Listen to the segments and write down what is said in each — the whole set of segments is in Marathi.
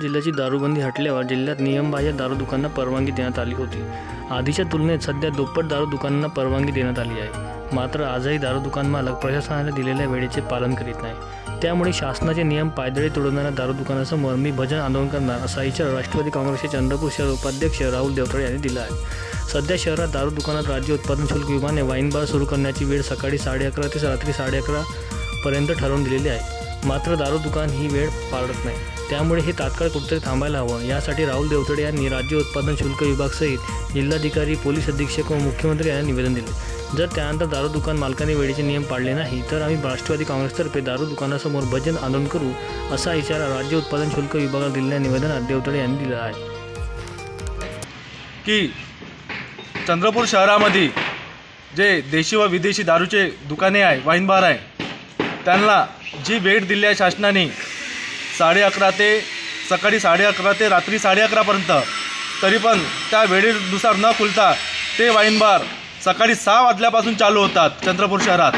जिल्ह्याची दारूबंदी हटल्यावर जिल्ह्यात नियमबाह्य दारू दुकानांना परवानगी देण्यात आली होती। आधीच्या तुलनेत सध्या दुप्पट दारू दुकानांना परवानगी देण्यात आली आहे। मात्र आजही दारू दुकान मालक प्रशासनाने दिलेल्या वेळेचे पालन करीत नाही। त्यामुळे शासनाचे नियम पायदळी तोडणाऱ्या दारू दुकानासमोर मी भजन आंदोलन करणार असा इशारा राष्ट्रवादी काँग्रेसचे चंद्रपूर शहर उपाध्यक्ष राहुल देवतळे यांनी दिला आहे। सध्या शहरात दारू दुकानात राज्य उत्पादन शुल्क विभागाने वाईन बार सुरू करण्याची वेळ सकाळी 11:30 ते रात्री 11:30 पर्यंत ठरवून दिलेली आहे। मात्र दारू दुकान ही वेळ पाळत नाही। त्यामुळे हे तात्काळ कुठेतरी थांबायला हवं। यासाठी राहुल देवतळे यांनी राज्य उत्पादन शुल्क विभागासहित जिल्हाधिकारी, पोलीस अधीक्षक व मुख्यमंत्री यांना निवेदन दिले। जर त्यानंतर दारू दुकान मालकांनी वेळेचे नियम पाळले नाही तर आम्ही राष्ट्रवादी काँग्रेसतर्फे दारू दुकानासमोर भजन आंदोलन करू असा इशारा राज्य उत्पादन शुल्क विभागाला दिलेल्या निवेदनात देवतळे यांनी दिला आहे। की चंद्रपूर शहरामध्ये जे देशी व विदेशी दारूचे दुकाने आहे, वाईन बार आहे, त्यांना जी वेळ दिली आहे शासनाने 11:30 ते सकाळी 11:30 ते रात्री 11:30पर्यंत, तरी पण त्या वेळेनुसार न खुलता ते वाईन बार सकाळी 6 वाजल्यापासून चालू होतात चंद्रपूर शहरात।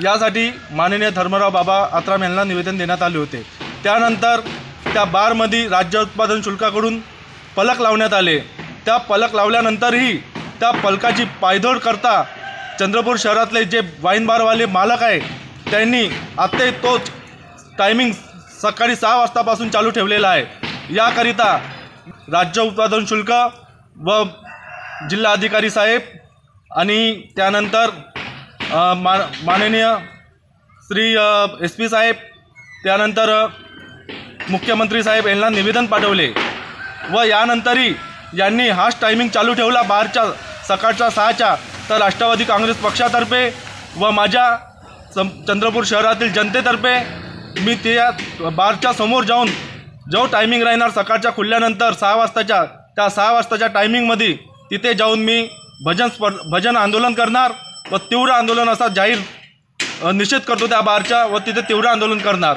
यासाठी माननीय धर्मराव बाबा आत्राम यांना निवेदन देण्यात आले होते। त्यानंतर त्या बारमध्ये राज्य उत्पादन शुल्काकडून फलक लावण्यात आले। त्या फलक लावल्यानंतरही त्या फलकाची पायदोड करता चंद्रपूर शहरातले जे वाईन बारवाले मालक आहे त्यांनी आत्ता तोच टायमिंग सकाळी 6 वाजतापासून चालू ठेवलेला आहे। याकरिता राज्य उत्पादन शुल्क व जिल्हाधिकारी साहेब आणि त्यानंतर माननीय श्री SP साहेब, त्यानंतर मुख्यमंत्री साहेब यांना निवेदन पाठवले व यानंतरही यांनी हाच टायमिंग चालू ठेवला बारच्या सकाळच्या 6च्या। तर राष्ट्रवादी काँग्रेस पक्षातर्फे व माझ्या चंद्रपूर शहरातील जनतेतर्फे मी त्या बारच्या समोर जाऊन जो टायमिंग राहणार सकाळच्या खुलल्यानंतर 6 वाजताच्या, त्या 6 वाजताच्या टायमिंगमध्ये तिथे जाऊन मी भजन आंदोलन करणार व तीव्र आंदोलन असा जाहीर निषेध करतो त्या बारच्या व तिथे तीव्र आंदोलन करणार।